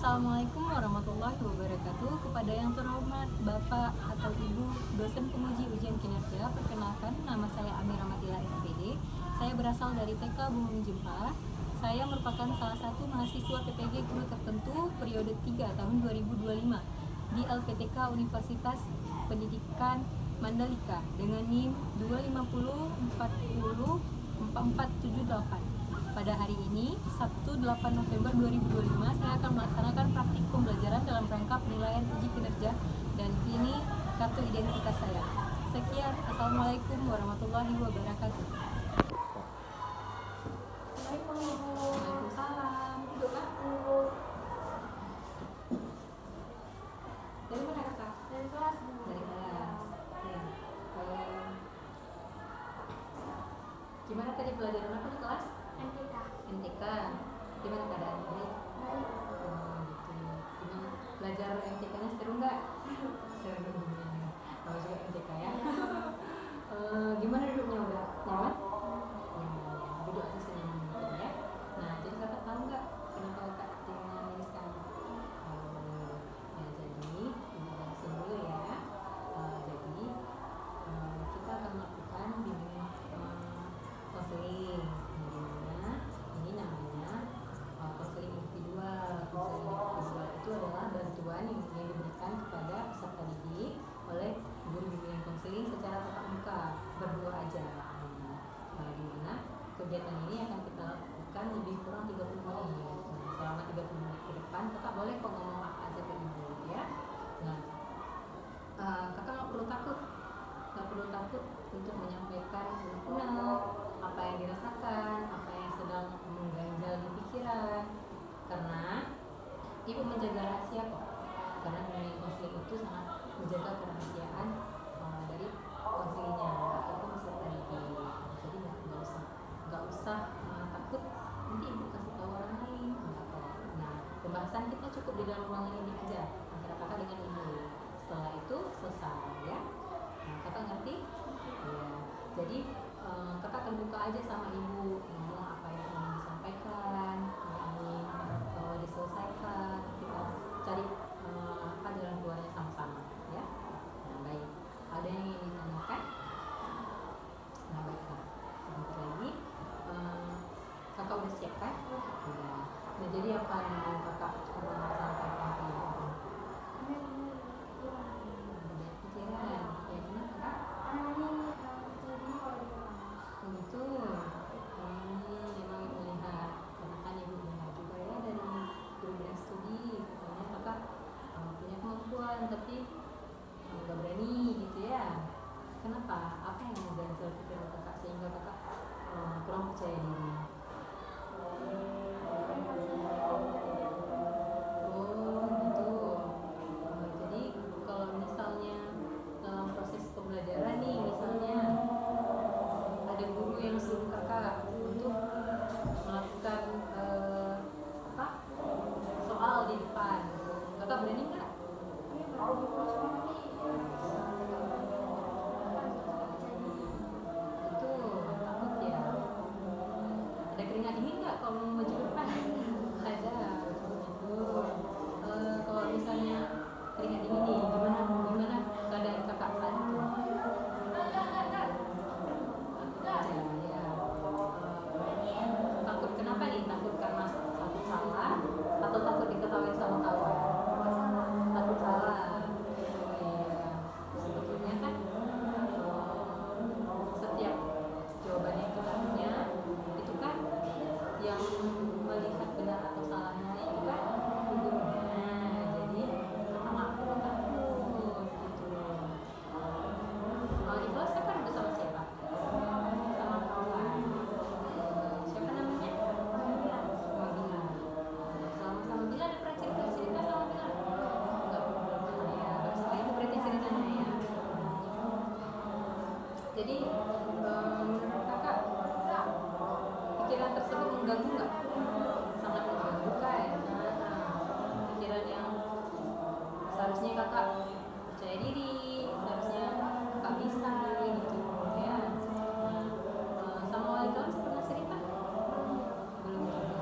Assalamualaikum warahmatullahi wabarakatuh. Kepada yang terhormat Bapak atau Ibu dosen penguji ujian kinerja, perkenalkan nama saya Amira Matila SPD. Saya berasal dari TK Bumi Jempa. Saya merupakan salah satu mahasiswa PPG Guru Tertentu periode 3 tahun 2025 di LPTK Universitas Pendidikan Mandalika dengan NIM 250404478. Pada hari ini, Sabtu 8 November 2025, saya akan melaksanakan praktik pembelajaran dalam rangka penilaian uji kinerja dan ini kartu identitas saya. Sekian, Assalamualaikum warahmatullahi wabarakatuh. Waalaikumsalam. Duduk, Kak. Dari mana, Kakak? Dari kelas. Dari kelas. Ya. Gimana tadi pelajaran apa di kelas? MTK. MTK. Gimana keadaan baik? Baik. Oh, gitu. Gimana? Belajar MTK-nya seru nggak? Seru. Kalau juga MTK ya. Gimana duduknya, udah nyaman? Nyaman ya. Duduk aja senyaman mungkin ya. Nah, jadi kakak tahu nggak kenapa kakak dengan ini sekarang? Ya jadi jelasin dulu ya. Jadi kita akan melakukan bimbingan konseling. Ini namanya konseling individual. Konseling individual itu adalah bantuan yang diberikan kepada peserta didik oleh guru bimbingan konseling secara tatap muka, berdua aja. Di mana kegiatan ini akan kita lakukan lebih kurang 30 menit. Selama 30 menit ke depan kakak boleh kok ngomong apa aja ke ibu ya. Nah, kakak nggak perlu takut untuk menyampaikan unek-unek apa yang dirasakan, apa yang sedang mengganjal di pikiran, karena ibu menjaga rahasia kok. Karena bimbingan konseling itu sangat menjaga kerahasiaan dari konselingnya ataupun peserta didik. Jadi nggak usah takut nanti ibu kasih tahu orang lain. Nah, pembahasan kita cukup di dalam ruangan ini aja antara kakak dengan ibu. Setelah itu selesai ya. Nah, kakak ngerti? Ya. Jadi kakak terbuka aja sama ibu, ngomong apa yang ingin disampaikan, yang ingin diselesaikan. Kita cari apa jalan keluarnya sama-sama ya. Nah, baik. Ada yang ingin ditanyakan? Nah, baiklah. Sebentar lagi kakak udah siap kan? Udah. Nah, jadi apa yang mau kakak sampaikan ke ibu? Pikiran. Ya gimana kak? Betul. Memang ibu lihat, karena kan ibu dengar juga ya dari beberapa studi katanya kakak punya kemampuan tapi nggak berani gitu ya. Kenapa? Apa yang mengganjal pikiran kakak sehingga kakak kurang percaya diri? Oh gitu. Jadi kalau misalnya dalam proses pembelajaran nih, misalnya ada guru yang suruh kakak untuk melakukan soal di depan, kakak berani nggak? Itu takut ya. Ada keringat dingin nggak kalau mau maju depan? Ada. Kalau misalnya keringat dingin nih, gimana keadaan kakak saat itu? Takut kenapa nih? Takut karena takut salah atau takut diketahui sama kawan? Takut salah. Oh iya. Sebetulnya kan setiap jawaban yang kita punya itu kan yang melihat benar atau salahnya itu kan gurunya. Jadi kakak nggak perlu takut gitu. Di kelas kakak bersama siapa? Sama kawan. Siapa namanya? Mabila. Sama Bila ada pernah cerita sama Bila? Enggak pernah ya. Baru sama ibu berarti ceritanya ya. Jadi menurut kakak pikiran tersebut mengganggu nggak? Sangat mengganggu kan? Pikiran yang seharusnya kakak percaya diri, seharusnya kakak bisa gitu ya. Sama wali kelas pernah cerita? Belum juga.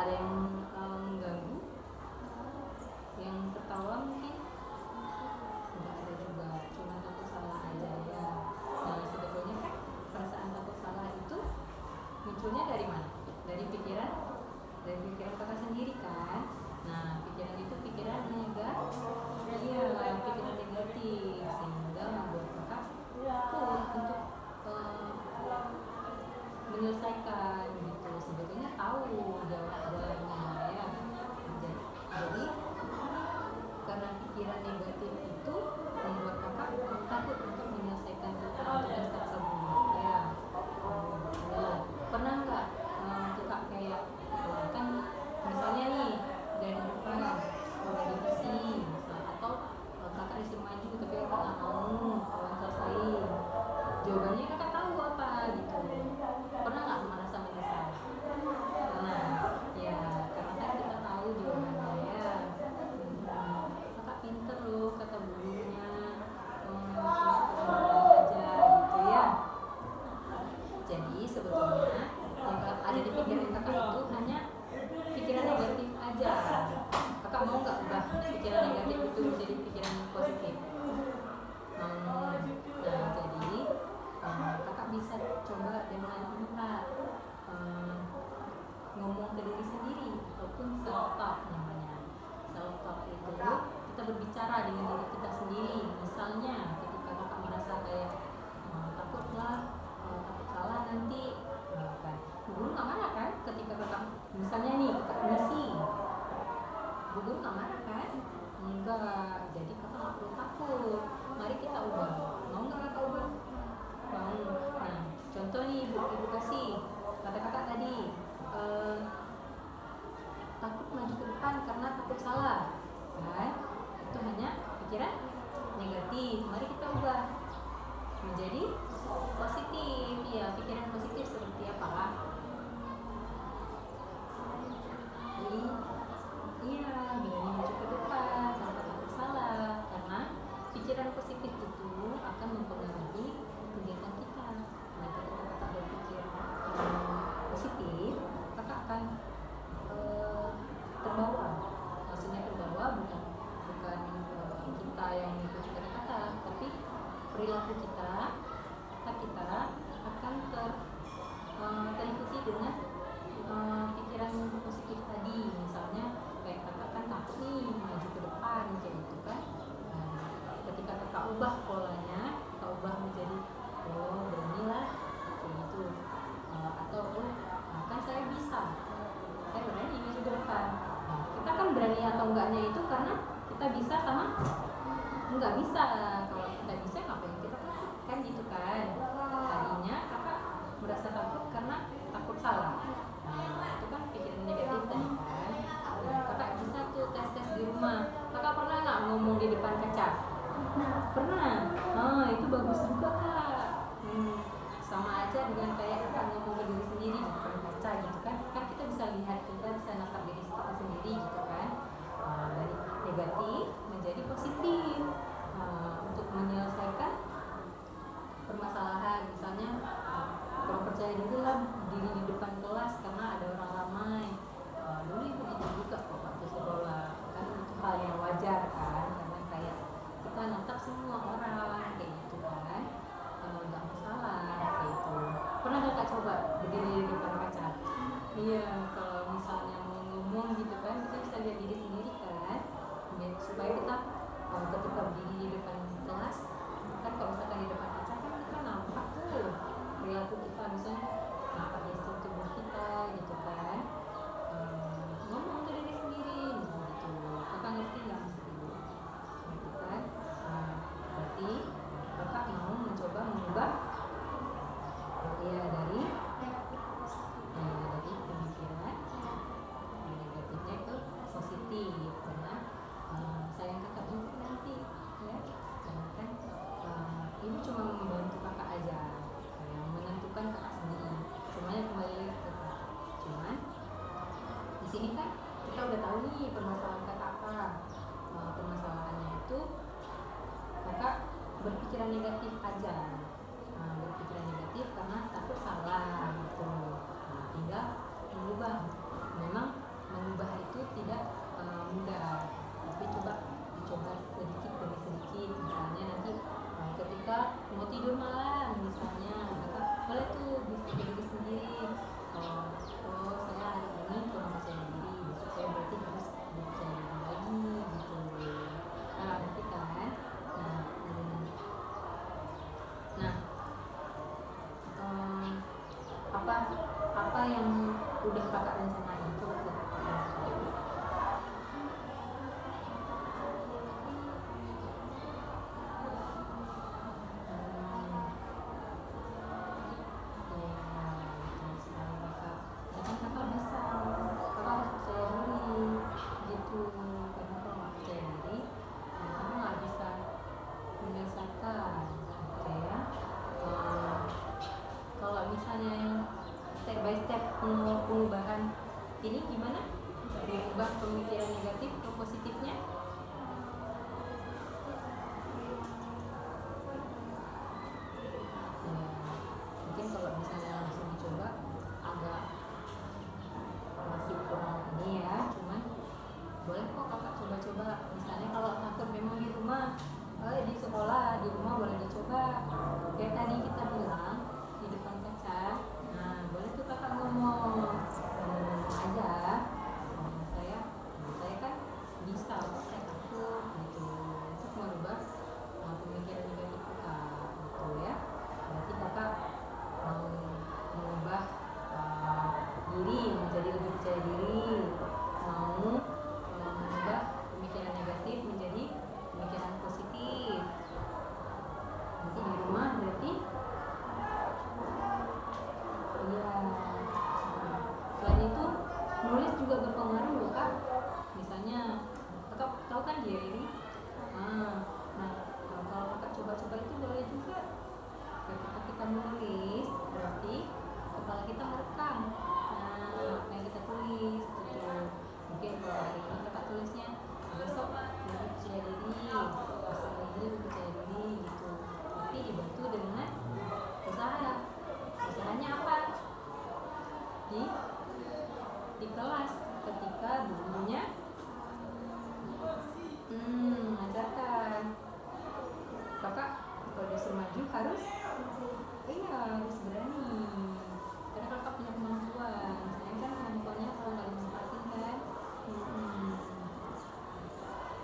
ada yang mengganggu, yang tertawa mungkin nggak ada juga, cuma takut salah aja ya. Nah sebetulnya kan perasaan takut salah itu munculnya dari mana? Dari pikiran kakak sendiri kan. Nah pikiran itu pikiran negatif, iya pikiran negatif, sehingga membuat kakak takut untuk menyelesaikan gitu. Sebetulnya tahu jawabannya ya. Jadi karena pikiran negatif itu membuat kakak takut untuk menyelesaikan tugas tersebut ya. Pernah nggak kakak kayak kan misalnya nih dari depan lagi bersih atau kakak disuruh maju tapi kakak nggak mau selesai, jawabannya kakak tahu apa gitu, pernah nggak merasa menyesal? Pernah ya, karena kan kita tahu jawabannya ya. Kakak pinter loh kata gurunya, aja gitu ya. Jadi sebetulnya yang ada di pikiran kakak itu hanya pikiran negatif aja. Kakak mau nggak ubah pikiran negatif itu menjadi pikiran positif? Nah jadi kakak bisa coba dengan ngomong ke diri sendiri ataupun self talk namanya. Self talk itu kita berbicara dengan diri kita sendiri. Misalnya ketika kakak merasa kayak takutlah takut salah nanti kan guru nggak marah kan ketika kakak misalnya nih kakak misi, guru nggak marah kan? Enggak, jadi kakak nggak perlu takut, mari kita ubah. Mau nggak kakak ubah? Mau. Nah contoh nih ibu kasih kata kakak tadi takut maju ke depan karena takut salah kan, itu hanya pikiran negatif. Mari kita ubah menjadi positif ya. Pikiran positif seperti apa? Iya, berani maju ke depan tanpa takut salah, karena pikiran positif itu akan mempengaruhi kegiatan kita. Nah ketika kakak berpikir positif, kakak akan terbawa. Maksudnya terbawa bukan kita yang mengikuti kata-kata, tapi perilaku kita akan terikuti dengan pikiran positif tadi. Misalnya kayak kakak kan takut nih maju ke depan kayak gitu kan. Ketika kakak ubah polanya, kakak ubah menjadi beranilah kayak gitu, atau kan saya bisa, saya berani maju ke depan. Kita kan berani atau enggaknya itu karena kita bisa sama enggak bisa. Kalau kita bisa ngapain kita takut kan gitu kan. Tadinya kakak merasa takut karena takut salah. Nah itu kan pikiran negatif tadi kan. Nah, kakak bisa tuh tes di rumah. Kakak pernah nggak ngomong di depan kaca? Pernah. Itu bagus juga kak. Sama aja dengan kayak kakak ngomong ke diri sendiri di depan kaca gitu kan. Kan kita bisa lihat, kita bisa nangkap diri kita sendiri gitu kan. Dari negatif menjadi positif. Untuk menyelesaikan permasalahan, misalnya kurang percaya diri lah diri di depan kelas karena ada orang ramai. Dulu ibu gitu juga kok waktu sekolah, kan itu hal yang wajar kan, karena kayak kita natap semua orang kayak gitu kan, nggak masalah kayak gitu. Pernah kakak coba berdiri di depan kaca? Iya, kalau misalnya mau ngomong gitu kan, kita bisa lihat diri sendiri kan, supaya kita ketika berdiri di depan kelas kan, kalau misalkan di depan kaca kan kita nampak tuh perilaku kita, misalnya nampak gestur tubuh kita gitu kan. Ngomong ke diri sendiri gitu, kakak ngerti nggak maksud ibu? Gitu kan. Berarti kakak mau mencoba mengubah dari pemikiran negatifnya ke positif, karena sayang kakak juga nanti ya, karena kan ini cuma membantu kakak aja, yang menentukan kakak sendiri, semuanya kembali ke kakak. Cuman di sini kan kita udah tahu nih permasalahan kakak apa. Permasalahannya itu kakak berpikiran negatif aja. Berpikiran negatif karena takut salah gitu. Tinggal mengubah. Memang merubah pemikiran negatif ke positifnya? Ya, mungkin kalau misalnya langsung dicoba agak masih kurang ini ya, cuman boleh kok kakak coba-coba. Misalnya kalau takut memang di rumah, di sekolah, di rumah boleh dicoba. Kayak tadi kita bilang di depan kaca, nah boleh tuh kakak ngomong aja, saya kan bisa, kok saya takut gitu, untuk merubah pemikiran negatif kakak gitu ya. Berarti kakak mau mengubah diri menjadi lebih percaya diri, mau mengubah pemikiran negatif menjadi pemikiran positif. Nanti di rumah berarti iya. Selain itu nulis juga berpengaruh loh kak. Misalnya kakak tahu kan diary. Nah kalau kakak coba-coba itu boleh juga. Ketika kita menulis berarti kepala kita merekam apa yang kita tulis gitu. Mungkin kalau hari ini kakak tulisnya, besok lebih percaya diri, besok lagi lebih percaya diri gitu. Tapi dibantu dengan usaha. Usahanya apa? Di kelas ketika gurunya mengajarkan, kakak kalau disuruh maju harus berani, karena kakak punya kemampuan. Saya kan kemampuannya kalau nggak dimanfaatin kan.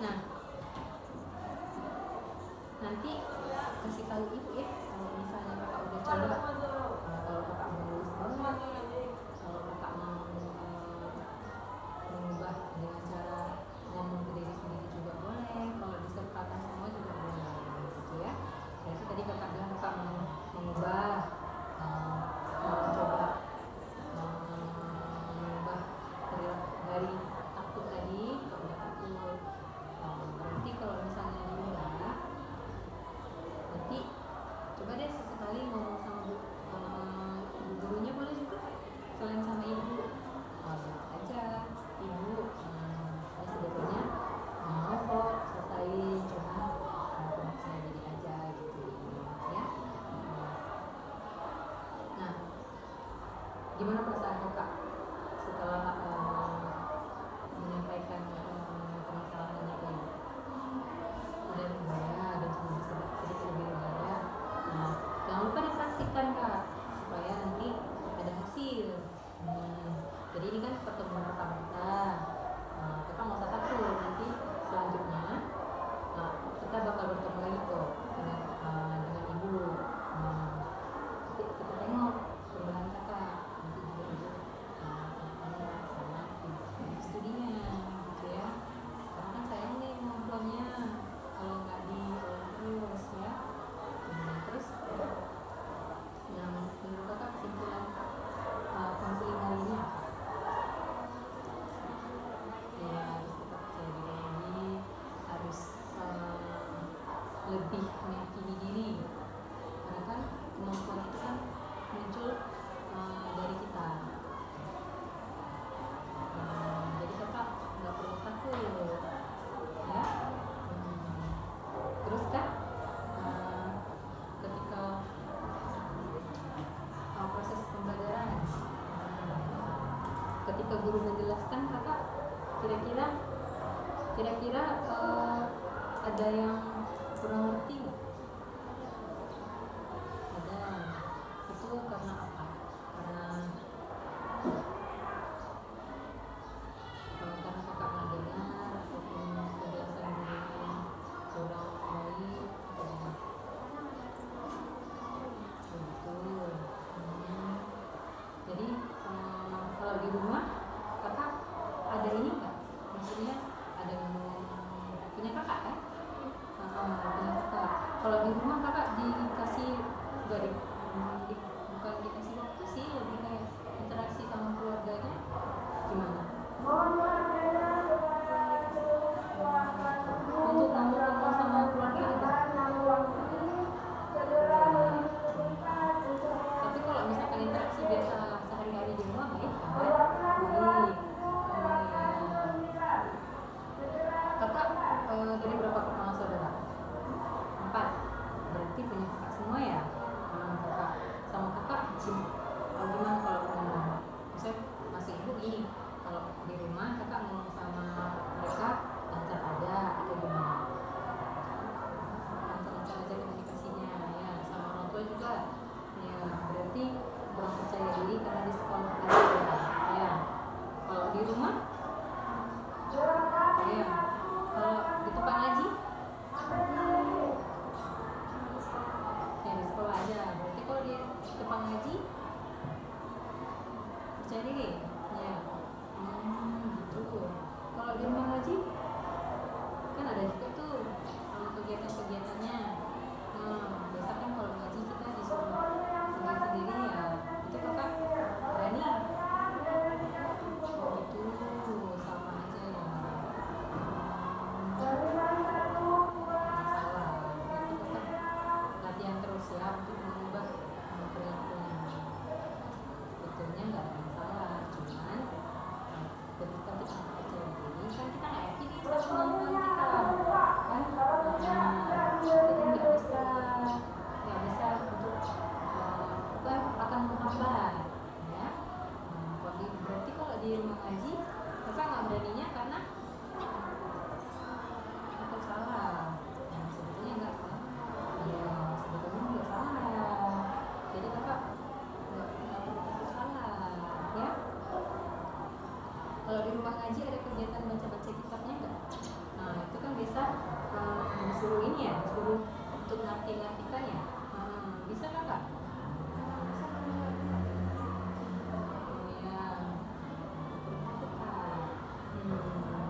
Nah nanti kasih tahu ibu ya kalau misalnya kakak udah coba. Kalau kakak mau nulis banget, kalau kakak mau mengubah dengan cara ngomong ke diri sendiri juga boleh, kalau disertakan semua juga boleh gitu ya. Berarti tadi kakak bilang kakak mau mengubah, mau coba mengubah dari takut tadi ke udah takut. Berarti kalau misalnya diubah, nanti coba deh sesekali ngomong sama bu gurunya, boleh juga selain sama ibu. Aja ibu, saya sebetulnya mau kok selesai, cuma anak saya jadi aja gitu ya. Nah gimana perasaan kakak setelah menyampaikan permasalahannya ke ibu? Udah lega dan sudah bisa sedikit lebih lega. Nah jangan lupa dipraktikkan kak, supaya nanti ada hasil. Jadi ini kan pertemuan pertama kita. Kita nggak usah takut, nanti selanjutnya kita bakal bertemu lagi kok dengan ibu. Kita tengok perubahan kakak, nanti juga ibu tanya sama ibu studinya gitu ya. Karena kan sayang nih ngobrolnya kalau nggak diulang terus ya. Terus menurut kakak kesimpulan konseling hari ini apa? Ya harus tetap percaya diri lagi, harus lebih meyakini diri, karena kan kemampuan itu kan muncul dari kita. Jadi kakak nggak perlu takut ya. Terus kan ketika proses pembelajaran, ketika guru menjelaskan kakak kira-kira ada yang kurang ngerti nggak? Ada. Itu karena apa? Karena kakak nggak dengar ataupun penjelasan gurunya kurang baik betul. Jadi kalau di rumah kakak ada ini nggak? Maksudnya ada punya kakak kan? Punya kakak. Kalau di rumah kakak dikasih bukan dikasih waktu sih, lebih kayak interaksi sama keluarganya gimana? Untuk ngomong sama keluarga ada. Tapi kalau misalkan interaksi biasa sehari-hari di rumah baik kan? Baik. Kalau di rumah ngaji ada kegiatan baca-baca kitabnya enggak? Nah itu kan biasa disuruh ini ya, disuruh untuk ngerti-ngertikan ya. Bisa kakak? Oh ya,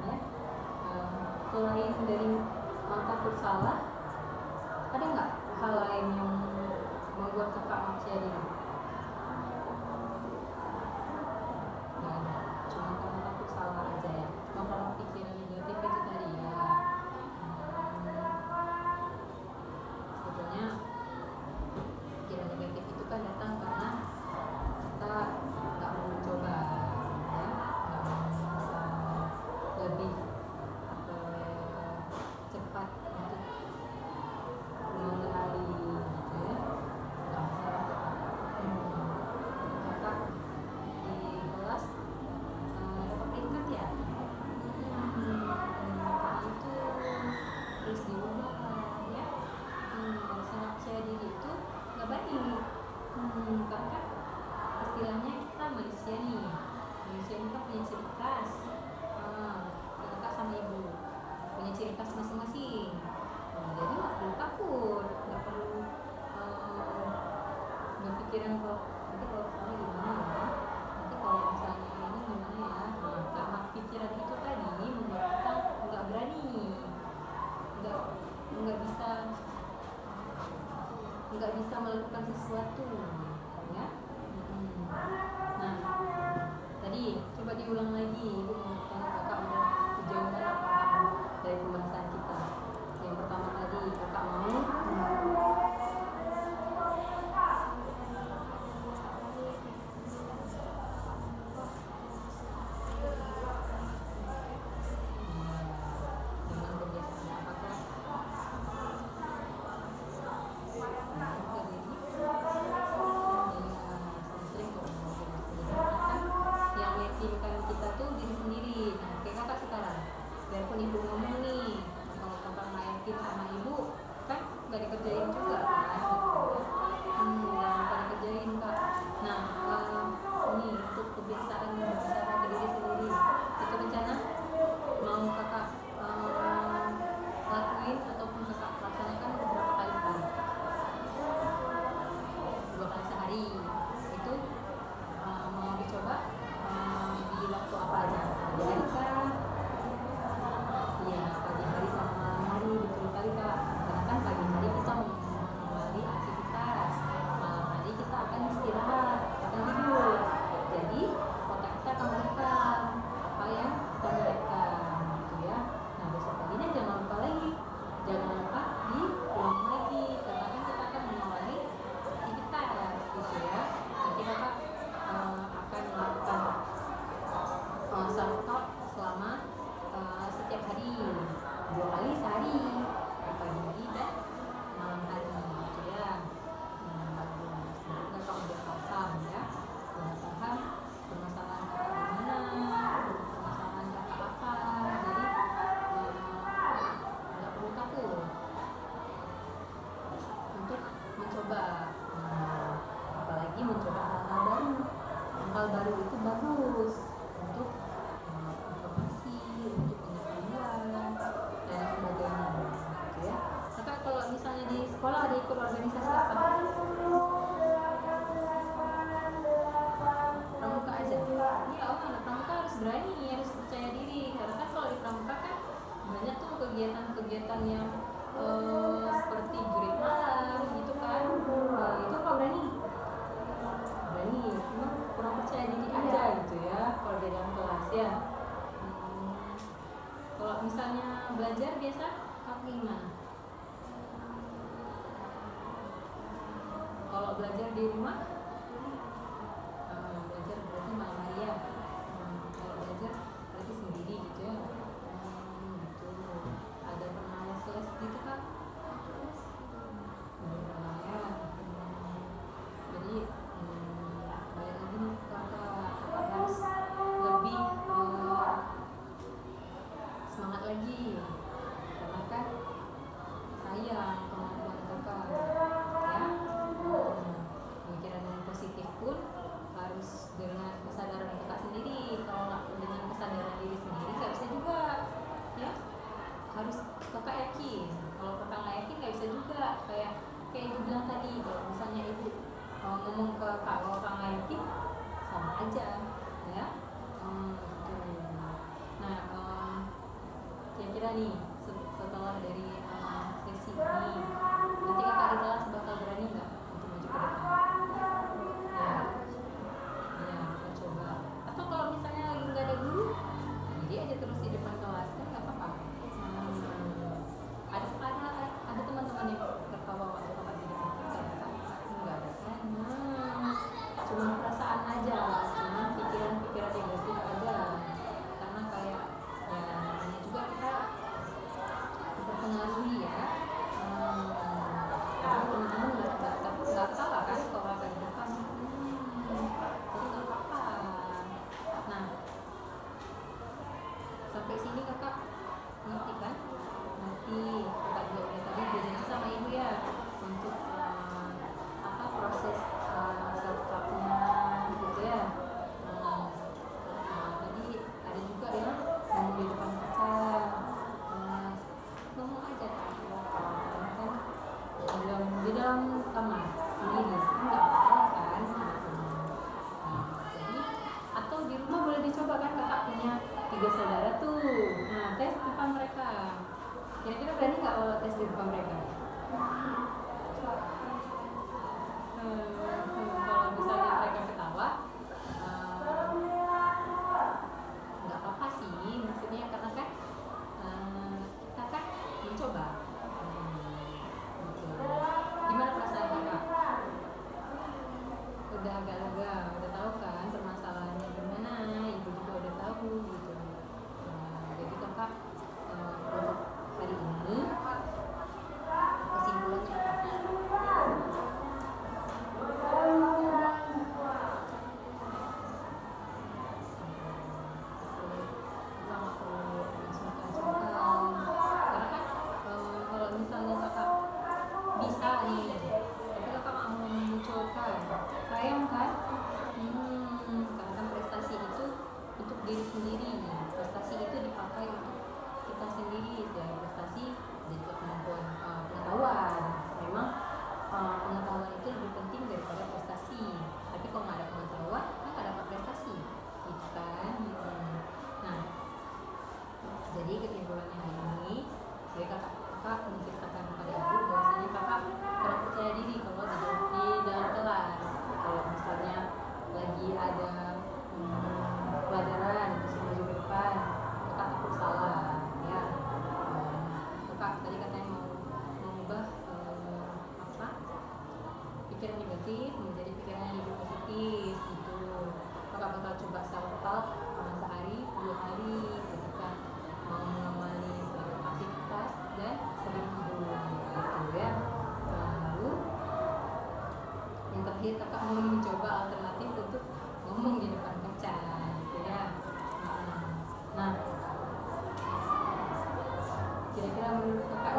ya. Selain dari takut salah, ada nggak hal lain yang membuat kakak percaya diri? Nggak ada, cuma karena takut salah aja ya. Cuma karena pikiran negatif itu tadi ya. Sebetulnya pikiran negatif itu kan datang karena kita nggak mau mencoba, ya, nggak mau lebih cepat untuk mengenali gitu ya. Nggak masalah kakak di kelas dapat peringkat ya, itu terus diubah ya. Rasa percaya diri itu nggak baik, karena kan istilahnya kita manusia nih, manusia ini kan punya ciri khas. Kakak sama ibu punya ciri khas masing-masing. Jadi nggak perlu takut, nggak perlu berpikiran kalau nanti kalau salah gimana ya, nanti kalau misalnya ini gimana ya. Karena pikiran itu tadi membuat kita nggak berani, nggak bisa melakukan sesuatu ya. Nah tadi coba diulang lagi, ibu mau tanya kakak udah sejauh mana paham dari pembahasan kita. Yang pertama tadi kakak mau dengan kebiasaan apakah yang meyakinkan kita tuh diri sendiri. Nah kayak kakak sekarang, biarpun ibu ngomong nih, kalau kakak nggak yakin sama ibu kan nggak dikerjain juga kan, nggak dikerjain kak. Nah ini untuk kebiasaan berbicara ke diri sendiri itu rencana mau kakak lakuin ataupun kakak laksanakan beberapa kali sehari? 2 kali sehari itu mau dicoba di waktu apa aja? Pagi hari kah? Iya, pagi hari sama malam hari, betul kali kak. Karena kan pagi hari kita mengawali aktivitas, malam hari kita akan istirahat, akan tidur. Jadi otak kita akan merekam apa yang kita merekam gitu ya. Nah besok paginya jangan lupa lagi, jangan lupa diulang lagi, karena kan kita akan mengawali aktivitas gitu ya. Nanti kakak akan melakukan self-talk selama setiap hari 2 kali sehari, pagi hari dan malam hari gitu ya. Bagus. Nah kakak udah paham ya, udah paham permasalahan kakak di mana, permasalahan kakak apa. Jadi nggak perlu takut untuk mencoba. Apalagi mencoba hal-hal baru. Hal baru itu bagus untuk informasi, untuk pengetahuan dan sebagainya gitu ya. Kakak kalau misalnya di sekolah ada ikut organisasi apa? Pramuka aja? Iya, anak pramuka harus berani, harus percaya diri. Karena kan kalau di pramuka kan banyak tuh kegiatan-kegiatan yang seperti jurit malam gitu kan. Itu apa berani? Berani, cuma kurang percaya diri aja gitu ya kalau di dalam kelas ya. Kalau misalnya belajar biasa kakak gimana? Kalau belajar di rumah, belajar berarti malam hari ya. Kalau belajar berarti sendiri gitu ya. Gitu. Ada pernah les gitu kan? Ya. Jadi balik lagi nih kakak harus lebih semangat lagi, karena kan sayang kemampuan kakak ya. Pemikiran nih setelah dari sesi ini, nanti kakak di kelas bakal berani nggak untuk maju ke depan? Ya, ya kita coba. Atau kalau misalnya lagi nggak ada guru, jadi aja terus di depan kelas kan nggak apa-apa. Ada teman-teman yang tertawa waktu kakak di depan kita, nggak ada kan? Cuma perasaan aja, cuma pikiran-pikiran negatif aja. Karena kayak ya namanya juga kita terpengaruhi ya. Karena teman-teman nggak kalah kan kalau kakak di depan. Jadi nggak apa-apa. Nah, sampai sini kakak ngerti kan? Ngerti. Kakak juga udah tadi janji sama ibu ya untuk proses self-talk-nya gitu ya. Tadi ada juga yang ngomong di depan kaca, ngomong aja kan di dalam kamar sendiri nggak masalah kan. Jadi atau di rumah boleh dicoba kan, kakak punya 3 saudara tuh. Nah, tes depan mereka. Kira-kira berani nggak kalau tes di depan mereka? Kalau misalnya mereka ketawa, nggak apa-apa sih, maksudnya karena kan kita kan mencoba. Gimana perasaan kakak? Udah agak lega, udah tahu kan permasalahannya gimana, ibu juga udah tahu gitu. Jadi kakak untuk hari ini kesimpulannya apa? Sayang kan? Karena kan prestasi itu untuk diri sendiri. Prestasi itu dipakai untuk kita sendiri. Selain prestasi jadi kemampuan pengetahuan. Memang pengetahuan itu lebih penting daripada prestasi. Tapi kalau nggak ada pengetahuan, kan nggak dapat prestasi, gitu kan? Nah, jadi kesimpulannya hari ini, jadi kakak menceritakan kepada ibu bahwasanya kakak kurang percaya diri kalau di dalam kelas. Kalau misalnya lagi ada pelajaran disuruh maju ke depan, kakak takut salah ya. Kakak tadi katanya mau mengubah pikiran negatif menjadi pikiran yang lebih positif gitu. Kakak bakal coba self-talk sehari 2 kali ketika mau mengawali aktivitas dan sebelum tidur gitu ya. Lalu yang terakhir kakak mau mencoba alternatif untuk ngomong di depan kaca gitu ya. Nah, kira-kira menurut kakak